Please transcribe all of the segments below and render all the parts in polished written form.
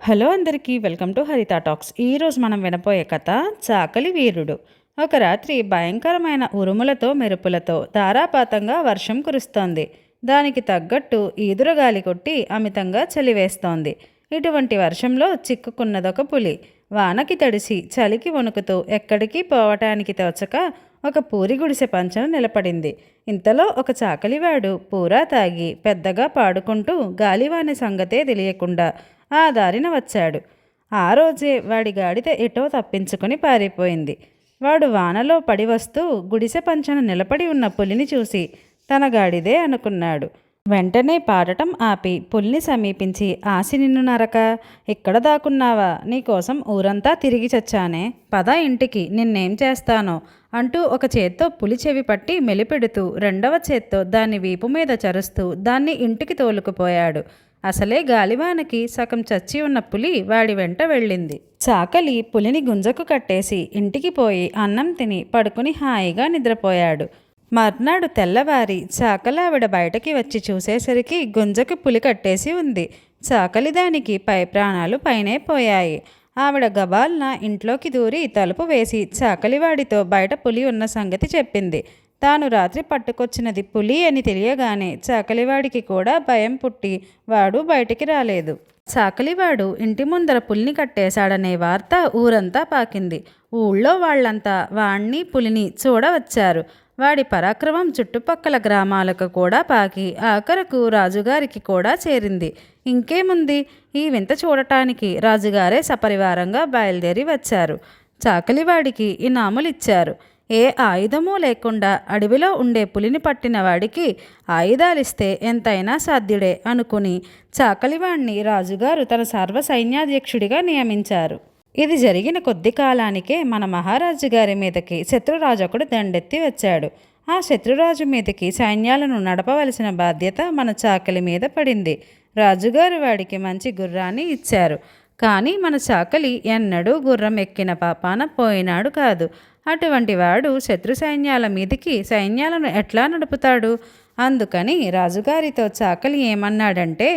Hello అందరికీ welcome to హరిత talks. ఈరోజు మనం వినపోయే కథ చాకలి వీరుడు. ఒక రాత్రి భయంకరమైన ఉరుములతో మెరుపులతో ధారాపాతంగా వర్షం కురుస్తోంది. దానికి తగ్గట్టు ఈదురుగాలి కొట్టి అమితంగా చలివేస్తోంది. ఇటువంటి వర్షంలో చిక్కుకున్నదొక పులి. వానకి తడిసి చలికి వణుకుతూ ఎక్కడికి పోవటానికి తోచక ఒక పూరి గుడిసె పంచన నిలబడింది. ఇంతలో ఒక చాకలివాడు పూరా తాగి పెద్దగా పాడుకుంటూ గాలివాని సంగతే తెలియకుండా ఆ దారిన వచ్చాడు. ఆ రోజే వాడి గాడిద ఎటో తప్పించుకొని పారిపోయింది. వాడు వానలో పడి వస్తూ గుడిసె పంచన నిలబడి ఉన్న పులిని చూసి తన గాడిదే అనుకున్నాడు. వెంటనే పాడటం ఆపి పులిని సమీపించి, ఆసి నిన్ను నరక, ఎక్కడ దాక్కున్నావా? నీకోసం ఊరంతా తిరిగి చచ్చానే, పద ఇంటికి, నిన్నేం చేస్తానో అంటూ ఒక చేత్తో పులి చెవి పట్టి మెలిపెడుతూ రెండవ చేత్తో దాన్ని వీపు మీద చరుస్తూ దాన్ని ఇంటికి తోలుకుపోయాడు. అసలే గాలివానకి సగం చచ్చి ఉన్న పులి వాడి వెంట వెళ్ళింది. చాకలి పులిని గుంజకు కట్టేసి ఇంటికి పోయి అన్నం తిని పడుకుని హాయిగా నిద్రపోయాడు. మర్నాడు తెల్లవారి చాకలావిడ బయటకి వచ్చి చూసేసరికి గుంజకు పులి కట్టేసి ఉంది. చాకలి దానికి పై ప్రాణాలు పైనే పోయాయి. ఆవిడ గబాల్న ఇంట్లోకి దూరి తలుపు వేసి చాకలివాడితో బయట పులి ఉన్న సంగతి చెప్పింది. తాను రాత్రి పట్టుకొచ్చినది పులి అని తెలియగానే చాకలివాడికి కూడా భయం పుట్టి వాడు బయటికి రాలేదు. చాకలివాడు ఇంటి ముందర పులిని కట్టేశాడనే వార్త ఊరంతా పాకింది. ఊళ్ళో వాళ్లంతా వాణ్ణి పులిని చూడవచ్చారు. వాడి పరాక్రమం చుట్టుపక్కల గ్రామాలకు కూడా పాకి ఆఖరకు రాజుగారికి కూడా చేరింది. ఇంకేముంది, ఈ వింత చూడటానికి రాజుగారే సపరివారంగా బయలుదేరి వచ్చారు. చాకలివాడికి ఇనాములిచ్చారు. ఏ ఆయుధమూ లేకుండా అడవిలో ఉండే పులిని పట్టిన వాడికి ఆయుధాలిస్తే ఎంతైనా సాధ్యుడే అనుకుని చాకలివాణ్ణి రాజుగారు తన సర్వ సైన్యాధ్యక్షుడిగా నియమించారు. ఇది జరిగిన కొద్ది కాలానికే మన మహారాజు గారి మీదకి శత్రురాజు ఒకడు దండెత్తి వచ్చాడు. ఆ శత్రురాజు మీదకి సైన్యాలను నడపవలసిన బాధ్యత మన చాకలి మీద పడింది. రాజుగారు వాడికి మంచి గుర్రాన్ని ఇచ్చారు. కానీ మన చాకలి ఎన్నడూ గుర్రం ఎక్కిన పాపాన పోయినాడు కాదు. అటువంటి వాడు శత్రు సైన్యాల మీదికి సైన్యాలను ఎట్లా నడుపుతాడు? అందుకని రాజుగారితో చాకలి ఏమన్నాడంటే,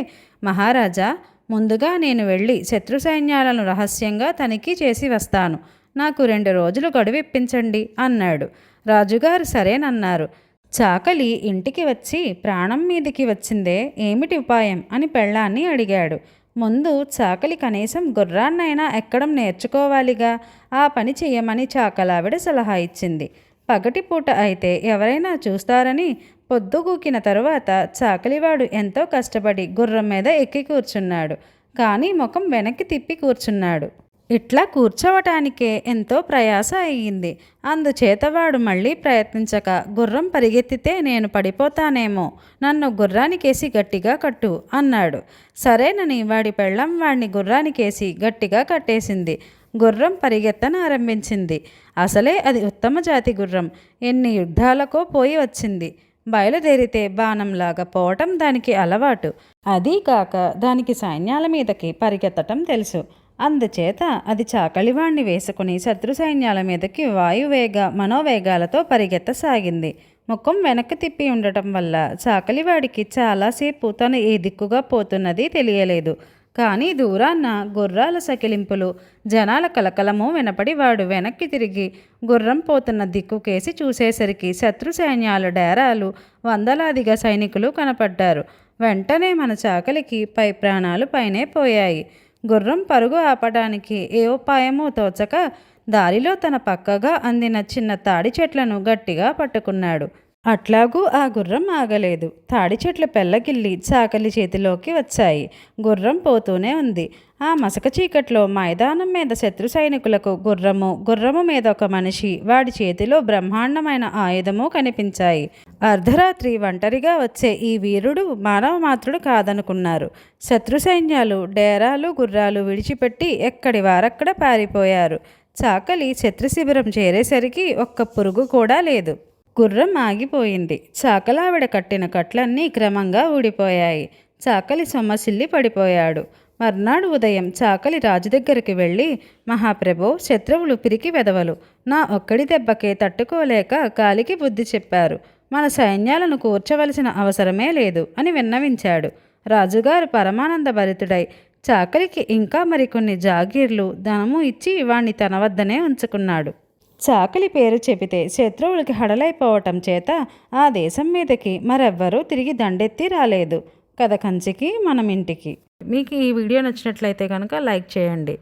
మహారాజా, ముందుగా నేను వెళ్ళి శత్రు సైన్యాలను రహస్యంగా తనిఖీ చేసి వస్తాను. నాకు 2 రోజులు గడువిప్పించండి అన్నాడు. రాజుగారు సరేనన్నారు. చాకలి ఇంటికి వచ్చి ప్రాణం మీదికి వచ్చిందే, ఏమిటి ఉపాయం అని పెళ్ళాన్ని అడిగాడు. ముందు చాకలి కనీసం గుర్రాన్నైనా ఎక్కడం నేర్చుకోవాలిగా. ఆ పని చెయ్యమని చాకలావిడ సలహా ఇచ్చింది. పగటిపూట అయితే ఎవరైనా చూస్తారని పొద్దుగూకిన తరువాత చాకలివాడు ఎంతో కష్టపడి గుర్రం మీద ఎక్కి కూర్చున్నాడు. కానీ ముఖం వెనక్కి తిప్పి కూర్చున్నాడు. ఇట్లా కూర్చోవటానికే ఎంతో ప్రయాస అయ్యింది. అందుచేతవాడు మళ్ళీ ప్రయత్నించక, గుర్రం పరిగెత్తితే నేను పడిపోతానేమో, నన్ను గుర్రానికేసి గట్టిగా కట్టు అన్నాడు. సరేనని వాడి పెళ్ళం వాడిని గుర్రానికేసి గట్టిగా కట్టేసింది. గుర్రం పరిగెత్తనారంభించింది. అసలే అది ఉత్తమ జాతి గుర్రం. ఎన్ని యుద్ధాలకో పోయి వచ్చింది. బయలుదేరితే బాణంలాగా పోవటం దానికి అలవాటు. అదీ కాక దానికి సైన్యాల మీదకి పరిగెత్తటం తెలుసు. అందుచేత అది చాకలివాణ్ణి వేసుకుని శత్రు సైన్యాల మీదకి వాయువేగ మనోవేగాలతో పరిగెత్తసాగింది. ముఖం వెనక్కి తిప్పి ఉండటం వల్ల చాకలివాడికి చాలాసేపు తను ఏ దిక్కుగా పోతున్నది తెలియలేదు. కానీ దూరాన్న గుర్రాల సకిలింపులు, జనాల కలకలము వినపడి వాడు వెనక్కి తిరిగి గుర్రం పోతున్న దిక్కుకేసి చూసేసరికి శత్రు సైన్యాల డేరాలు, వందలాదిగా సైనికులు కనపడ్డారు. వెంటనే మన చాకలికి పై ప్రాణాలు పైనే పోయాయి. గుర్రం పరుగు ఆపడానికి ఏ ఉపాయమో తోచక దారిలో తన పక్కగా అందిన చిన్న తాడి చెట్లను గట్టిగా పట్టుకున్నాడు. అట్లాగూ ఆ గుర్రం ఆగలేదు. తాడి చెట్లు పెళ్ళగిల్లి చాకలి చేతిలోకి వచ్చాయి. గుర్రం పోతూనే ఉంది. ఆ మసక చీకట్లో మైదానం మీద శత్రు సైనికులకు గుర్రము మీద ఒక మనిషి, వాడి చేతిలో బ్రహ్మాండమైన ఆయుధము కనిపించాయి. అర్ధరాత్రి ఒంటరిగా వచ్చే ఈ వీరుడు మానవమాత్రుడు కాదనుకున్నారు. శత్రు సైన్యాలు డేరాలు గుర్రాలు విడిచిపెట్టి ఎక్కడి వారక్కడ పారిపోయారు. చాకలి శత్రు శిబిరం చేరేసరికి ఒక్క పురుగు కూడా లేదు. గుర్రం ఆగిపోయింది. చాకలావిడ కట్టిన కట్లన్నీ క్రమంగా ఊడిపోయాయి. చాకలి సొమ్మసిల్లి పడిపోయాడు. మర్నాడు ఉదయం చాకలి రాజు దగ్గరికి వెళ్ళి, మహాప్రభో, శత్రువులు పిరికి వెదవలు, నా ఒక్కడి దెబ్బకే తట్టుకోలేక కాలికి బుద్ధి చెప్పారు. మన సైన్యాలను కూర్చవలసిన అవసరమే లేదు అని విన్నవించాడు. రాజుగారు పరమానంద భరితుడై చాకలికి ఇంకా మరికొన్ని జాగీర్లు ధనము ఇచ్చి వాణ్ణి తన వద్దనే ఉంచుకున్నాడు. చాకలి పేరు చెబితే శత్రువులకి హడలైపోవటం చేత ఆ దేశం మీదకి మరెవ్వరూ తిరిగి దండెత్తి రాలేదు. కథ కంచికి మనం ఇంటికి. మీకు ఈ వీడియో నచ్చినట్లయితే కనుక లైక్ చేయండి.